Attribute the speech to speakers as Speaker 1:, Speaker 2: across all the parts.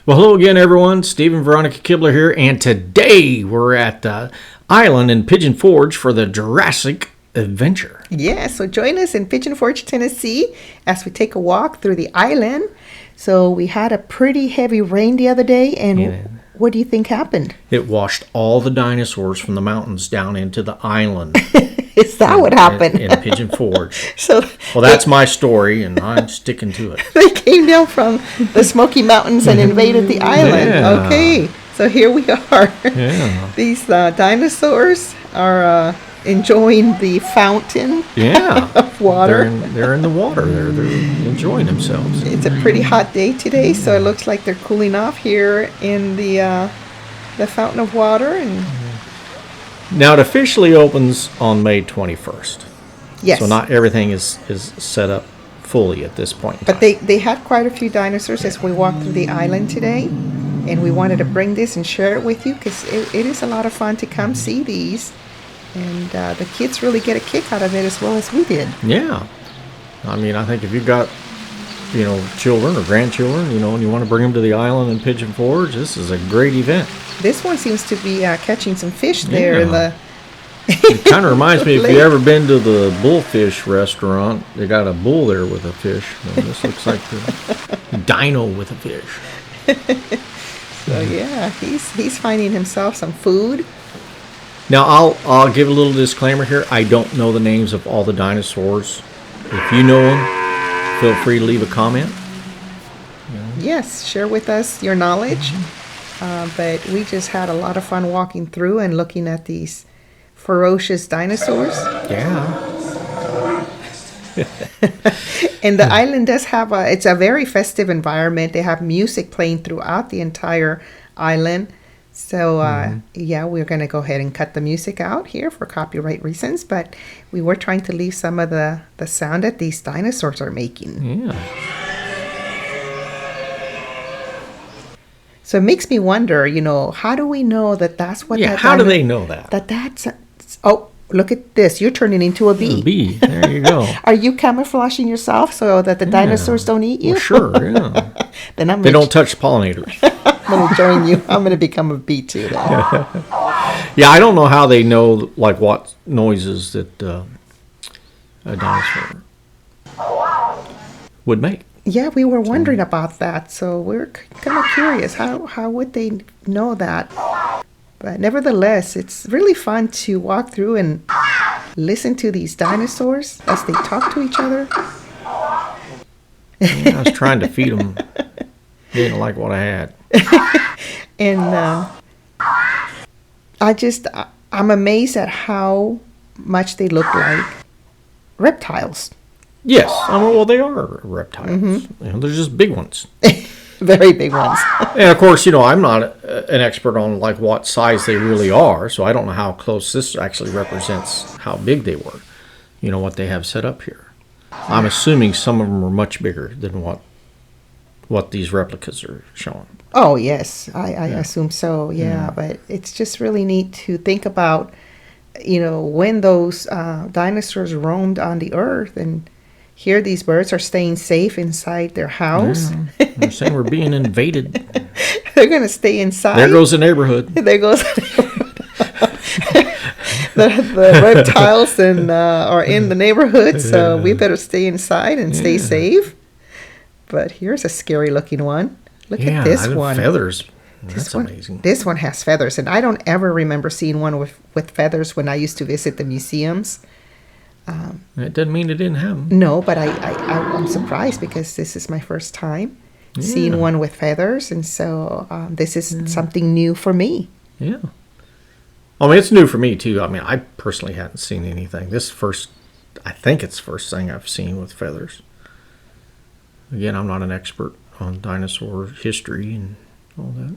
Speaker 1: Well, hello again, everyone. Steve and Veronica Kibler here, and today we're at the island in Pigeon Forge for the Jurassic Adventure.
Speaker 2: Yeah, so join us in Pigeon Forge, Tennessee, as we take a walk through the island. So we had a pretty heavy rain the other day, and what do you think happened?
Speaker 1: It washed all the dinosaurs from the mountains down into the island.
Speaker 2: Is that what happened?
Speaker 1: In Pigeon Forge.
Speaker 2: Well,
Speaker 1: that's my story, and I'm sticking to it.
Speaker 2: They came down from the Smoky Mountains and invaded the island.
Speaker 1: Yeah.
Speaker 2: Okay, so here we are.
Speaker 1: Yeah.
Speaker 2: These dinosaurs are enjoying the fountain of water.
Speaker 1: They're in the water. They're enjoying themselves.
Speaker 2: It's a pretty hot day today, so it looks like they're cooling off here in the fountain of water. And
Speaker 1: now it officially opens on May 21st.
Speaker 2: yes,
Speaker 1: So not everything is set up fully at this point.
Speaker 2: But they had quite a few dinosaurs as we walked through the island today, and we wanted to bring this and share it with you because it is a lot of fun to come see these, and the kids really get a kick out of it as well as we did.
Speaker 1: Yeah, I mean, I think if you've got children or grandchildren, and you want to bring them to the island in Pigeon Forge, this is a great event.
Speaker 2: This one seems to be catching some fish there in the.
Speaker 1: It kind of reminds me, if you've ever been to the bullfish restaurant, they got a bull there with a fish. Well, this looks like the dino with a fish.
Speaker 2: So yeah, he's finding himself some food.
Speaker 1: Now I'll give a little disclaimer here. I don't know the names of all the dinosaurs. If you know them, feel free to leave a comment.
Speaker 2: Yes, share with us your knowledge. But we just had a lot of fun walking through and looking at these ferocious dinosaurs.
Speaker 1: Yeah.
Speaker 2: And the island does have it's a very festive environment. They have music playing throughout the entire island. So, yeah, we're going to go ahead and cut the music out here for copyright reasons. But we were trying to leave some of the sound that these dinosaurs are making.
Speaker 1: Yeah.
Speaker 2: So it makes me wonder, how do we know that that's what that
Speaker 1: how do they know that?
Speaker 2: That's... Oh, look at this. You're turning into a bee.
Speaker 1: A bee. There you go.
Speaker 2: Are you camouflaging yourself so that the dinosaurs don't eat you?
Speaker 1: Well, sure, yeah.
Speaker 2: Then
Speaker 1: they don't touch pollinators.
Speaker 2: I'm going to join you. I'm going to become a bee too.
Speaker 1: Yeah, I don't know how they know what noises that a dinosaur would make.
Speaker 2: Yeah, we were wondering about that. So we're kind of curious. How would they know that? But nevertheless, it's really fun to walk through and listen to these dinosaurs as they talk to each other.
Speaker 1: Yeah, I was trying to feed them. They didn't like what I had.
Speaker 2: And I'm amazed at how much they look like reptiles.
Speaker 1: Yes. Well, they are reptiles.
Speaker 2: Mm-hmm.
Speaker 1: They're just big ones.
Speaker 2: Very big ones.
Speaker 1: And of course, I'm not an expert on what size they really are, so I don't know how close this actually represents how big they were. What they have set up here. I'm assuming some of them are much bigger than what these replicas are showing.
Speaker 2: Oh yes, I assume so. Yeah, but it's just really neat to think about, when those dinosaurs roamed on the earth, and here these birds are staying safe inside their house.
Speaker 1: Yeah. They're saying we're being invaded.
Speaker 2: They're going to stay inside.
Speaker 1: There goes the neighborhood.
Speaker 2: There goes the reptiles are in the neighborhood, so we better stay inside and stay safe. But here's a scary looking one. Look at this one.
Speaker 1: Feathers. That's amazing.
Speaker 2: This one has feathers, and I don't ever remember seeing one with feathers when I used to visit the museums.
Speaker 1: It doesn't mean it didn't have them.
Speaker 2: No, but I'm surprised because this is my first time seeing one with feathers, and so this is something new for me.
Speaker 1: Yeah. I mean, it's new for me too. I mean, I personally hadn't seen anything. I think it's the first thing I've seen with feathers. Again, I'm not an expert on dinosaur history and all that.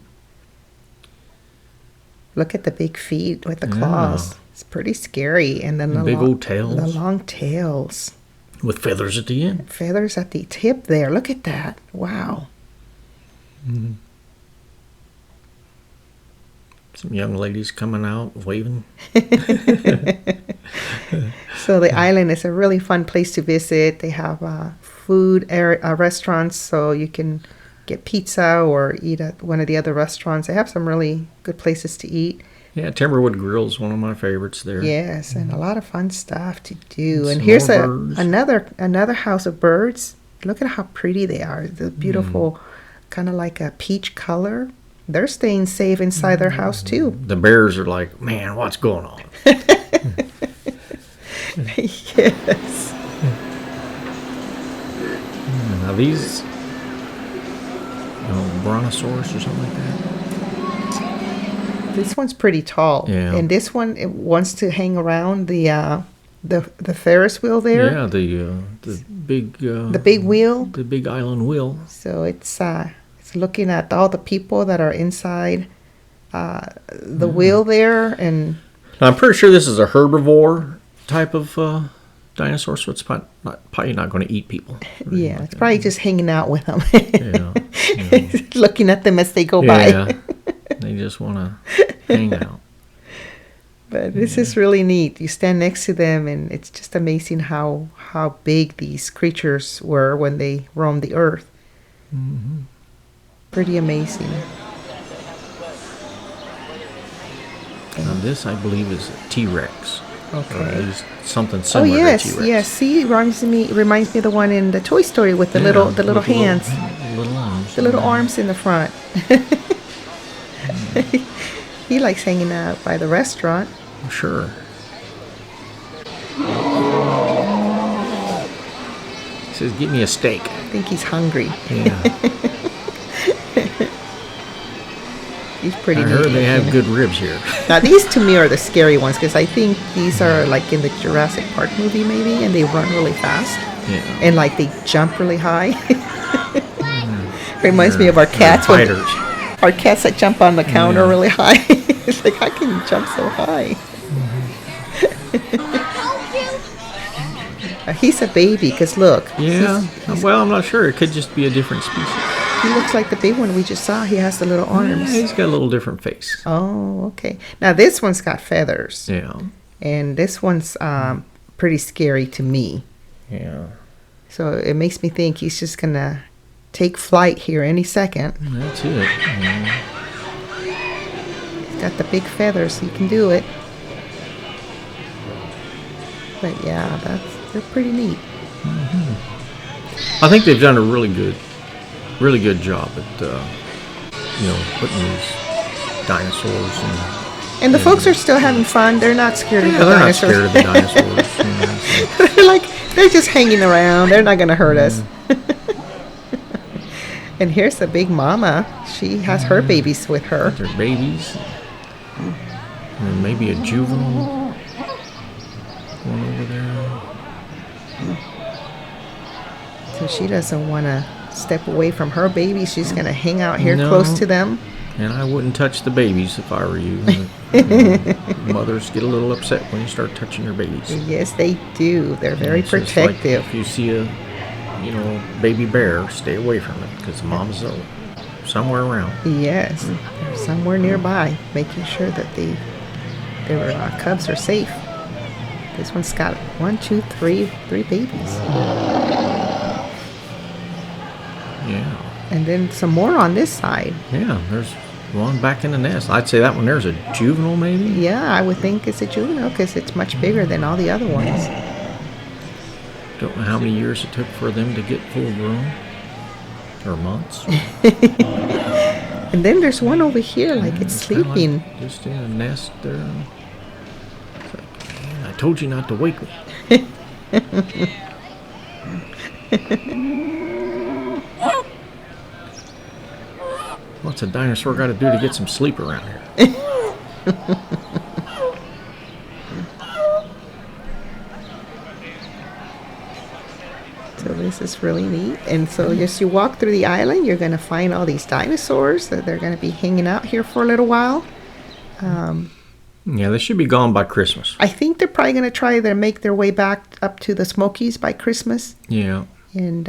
Speaker 2: Look at the big feet with the claws. It's pretty scary. And then the
Speaker 1: big old tails.
Speaker 2: The long tails.
Speaker 1: With feathers at the end.
Speaker 2: Feathers at the tip there. Look at that. Wow.
Speaker 1: Mm-hmm. Some young ladies coming out waving.
Speaker 2: So the island is a really fun place to visit. They have food restaurants, so you can get pizza or eat at one of the other restaurants. They have some really good places to eat.
Speaker 1: Yeah, Timberwood Grill is one of my favorites there.
Speaker 2: Yes, and a lot of fun stuff to do. And
Speaker 1: Some
Speaker 2: here's
Speaker 1: more birds.
Speaker 2: another house of birds. Look at how pretty they are. The beautiful, kind of like a peach color. They're staying safe inside their house too.
Speaker 1: The bears are like, man, what's going on?
Speaker 2: Yes.
Speaker 1: Now these, brontosaurus or something like that.
Speaker 2: This one's pretty tall.
Speaker 1: Yeah.
Speaker 2: And this one it wants to hang around the Ferris wheel there.
Speaker 1: Yeah, the big.
Speaker 2: The big wheel.
Speaker 1: The big island wheel.
Speaker 2: So it's looking at all the people that are inside the wheel there, and
Speaker 1: Now, I'm pretty sure this is a herbivore type of dinosaur, so it's probably not going to eat people.
Speaker 2: yeah, it's probably just hanging out with them,
Speaker 1: Yeah.
Speaker 2: looking at them as they go
Speaker 1: Yeah.
Speaker 2: by.
Speaker 1: They just want to hang out.
Speaker 2: But this is really neat. You stand next to them, and it's just amazing how big these creatures were when they roamed the earth.
Speaker 1: Mm-hmm.
Speaker 2: Pretty amazing.
Speaker 1: Now, this, I believe, is a T-Rex. Or at
Speaker 2: Okay.
Speaker 1: least something
Speaker 2: Oh
Speaker 1: similar
Speaker 2: yes,
Speaker 1: to T-Rex.
Speaker 2: yes. See, reminds me of the one in the Toy Story with the
Speaker 1: Yeah,
Speaker 2: little
Speaker 1: with
Speaker 2: hands,
Speaker 1: Little arms.
Speaker 2: the little arms in the front. He likes hanging out by the restaurant.
Speaker 1: Sure. He says, "Give me a steak."
Speaker 2: I think he's hungry.
Speaker 1: Yeah.
Speaker 2: He's pretty
Speaker 1: I
Speaker 2: neat.
Speaker 1: heard they have
Speaker 2: looking.
Speaker 1: good ribs here.
Speaker 2: Now these to me are the scary ones because I think these are like in the Jurassic Park movie maybe, and they run really fast
Speaker 1: Yeah.
Speaker 2: and like they jump really high. Reminds me of our cats.
Speaker 1: They're
Speaker 2: when-
Speaker 1: fighters.
Speaker 2: Our cats that jump on the counter
Speaker 1: Yeah.
Speaker 2: really high. It's like, how can you jump so high? He's a baby, because look.
Speaker 1: Yeah. Well, I'm not sure. It could just be a different species.
Speaker 2: He looks like the big one we just saw. He has the little
Speaker 1: Yeah,
Speaker 2: arms.
Speaker 1: he's got a little different face.
Speaker 2: Oh, okay. Now, this one's got feathers.
Speaker 1: Yeah.
Speaker 2: And this one's pretty scary to me.
Speaker 1: Yeah.
Speaker 2: So it makes me think he's just going to take flight here any second.
Speaker 1: That's it. Yeah.
Speaker 2: He's got the big feathers, so he can do it. But yeah, they're pretty neat.
Speaker 1: I think they've done a really good job at, putting these dinosaurs
Speaker 2: And the folks are still having fun. They're not scared of
Speaker 1: Yeah,
Speaker 2: the
Speaker 1: they're not
Speaker 2: dinosaurs.
Speaker 1: scared of the dinosaurs. So.
Speaker 2: They're like, they're just hanging around. They're not going to hurt us. And here's the big mama. She has her babies with her.
Speaker 1: They're babies. And maybe a juvenile one over there.
Speaker 2: So she doesn't want to step away from her babies. She's going to hang out here
Speaker 1: No.
Speaker 2: close to them.
Speaker 1: And I wouldn't touch the babies if I were you. Mothers get a little upset when you start touching their babies.
Speaker 2: Yes, they do. They're very
Speaker 1: It's just like
Speaker 2: protective.
Speaker 1: if you see a, baby bear, stay away from it because mom's somewhere around.
Speaker 2: Yes, they're somewhere nearby, making sure that their cubs are safe. This one's got 3 babies.
Speaker 1: Yeah.
Speaker 2: And then some more on this side.
Speaker 1: Yeah, there's one back in the nest. I'd say that one there's a juvenile maybe.
Speaker 2: Yeah, I would think it's a juvenile because it's much bigger than all the other ones.
Speaker 1: Don't know how many years it took for them to get full grown. Or months.
Speaker 2: And then there's one over here, like it's
Speaker 1: Kinda like
Speaker 2: sleeping.
Speaker 1: just in a nest there. It's like, man, I told you not to wake me. What's a dinosaur got to do to get some sleep around here?
Speaker 2: So this is really neat. And so as you walk through the island, you're going to find all these dinosaurs that they're going to be hanging out here for a little while.
Speaker 1: Yeah, they should be gone by Christmas.
Speaker 2: I think they're probably going to try to make their way back up to the Smokies by Christmas
Speaker 1: Yeah.
Speaker 2: and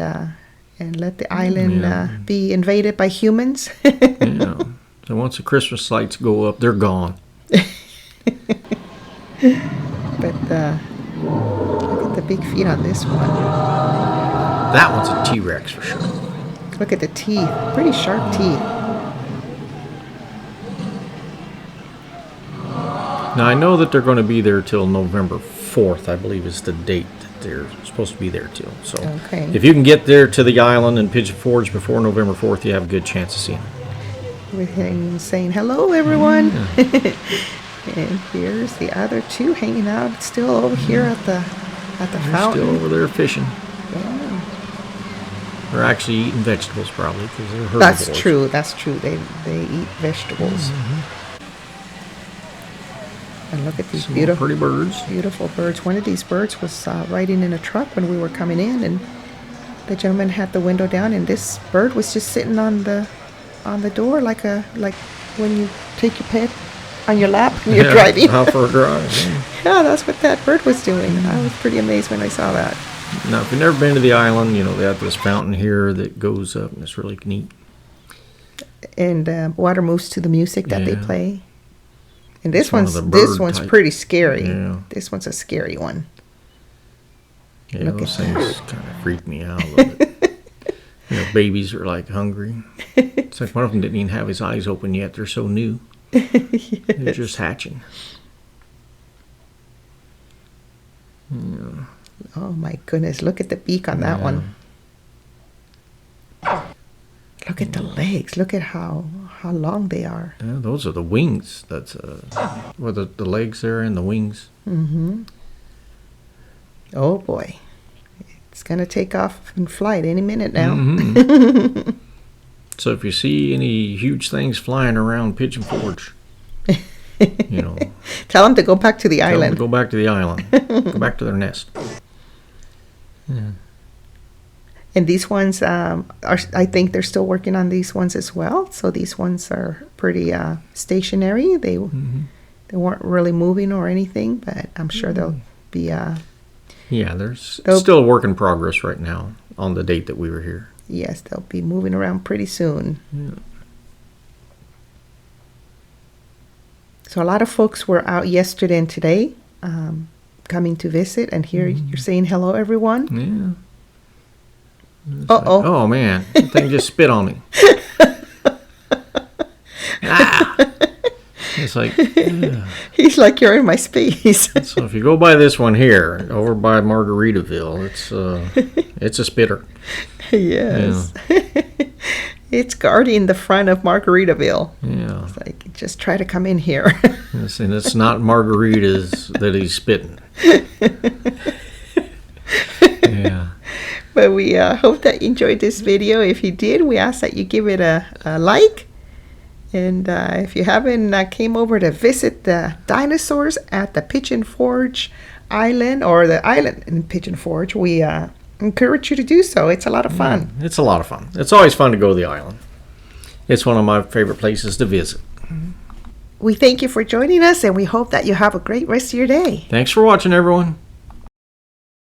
Speaker 2: let the island
Speaker 1: Yeah.
Speaker 2: be invaded by humans.
Speaker 1: Yeah. So once the Christmas lights go up, they're gone.
Speaker 2: But look at the big feet on this one.
Speaker 1: That one's a T-Rex for sure.
Speaker 2: Look at the teeth. Pretty sharp teeth.
Speaker 1: Now, I know that they're going to be there till November 4th, I believe is the date that they're supposed to be there till. So
Speaker 2: Okay.
Speaker 1: if you can get there to the island in Pigeon Forge before November 4th, you have a good chance of seeing them.
Speaker 2: We're saying hello, everyone. And here's the other two hanging out still over here at the
Speaker 1: They're
Speaker 2: fountain.
Speaker 1: still over there fishing.
Speaker 2: Yeah.
Speaker 1: They're actually eating vegetables probably because they're herbivores.
Speaker 2: That's true. That's true. They eat vegetables. And look at these
Speaker 1: Some more pretty birds.
Speaker 2: beautiful birds. One of these birds was riding in a truck when we were coming in, and the gentleman had the window down, and this bird was just sitting on the door like when you take your pet on your lap when you're driving.
Speaker 1: Out for a drive. Yeah.
Speaker 2: Yeah, that's what that bird was doing. I was pretty amazed when I saw that.
Speaker 1: Now, if you've never been to the island, they have this fountain here that goes up, and it's really neat.
Speaker 2: And water moves to the music that they
Speaker 1: Yeah.
Speaker 2: play. And this
Speaker 1: It's one of
Speaker 2: one's
Speaker 1: the
Speaker 2: this
Speaker 1: bird
Speaker 2: one's
Speaker 1: type.
Speaker 2: pretty scary.
Speaker 1: Yeah.
Speaker 2: This one's a scary one.
Speaker 1: Yeah,
Speaker 2: Look
Speaker 1: those
Speaker 2: at
Speaker 1: things kind of freak me out a little bit. Babies are like hungry. It's like one of them didn't even have his eyes open yet. They're so new. They're just hatching. Yeah.
Speaker 2: Oh my goodness! Look at the beak on that one. Look at the legs. Look at how long they are.
Speaker 1: Yeah, those are the wings. That's where the legs there and the wings.
Speaker 2: Mm-hmm. Oh boy, it's gonna take off in flight any minute now.
Speaker 1: Mhm. So if you see any huge things flying around Pigeon Forge,
Speaker 2: Tell them to go back to the
Speaker 1: tell them
Speaker 2: island.
Speaker 1: to go back to the island. Go back to their nest. Yeah.
Speaker 2: And these ones I think they're still working on these ones as well. So these ones are pretty stationary. They weren't really moving or anything, but I'm sure they'll be.
Speaker 1: Yeah, there's still a work in progress right now on the date that we were here.
Speaker 2: Yes, they'll be moving around pretty soon.
Speaker 1: Yeah.
Speaker 2: So a lot of folks were out yesterday and today coming to visit, and here you're saying hello, everyone.
Speaker 1: Yeah.
Speaker 2: Uh-oh.
Speaker 1: Oh, man. That thing just spit on me. It's like, yeah.
Speaker 2: He's like, you're in my space.
Speaker 1: So if you go by this one here, over by Margaritaville, it's a spitter.
Speaker 2: Yes. It's guarding the front of Margaritaville.
Speaker 1: Yeah.
Speaker 2: It's like, just try to come in here.
Speaker 1: Yes, and it's not margaritas that he's spitting. Yeah.
Speaker 2: But we hope that you enjoyed this video. If you did, we ask that you give it a like. And if you haven't came over to visit the dinosaurs at the Pigeon Forge Island, or the island in Pigeon Forge, we encourage you to do so. It's a lot of fun.
Speaker 1: It's a lot of fun. It's always fun to go to the island. It's one of my favorite places to visit.
Speaker 2: We thank you for joining us, and we hope that you have a great rest of your day.
Speaker 1: Thanks for watching, everyone.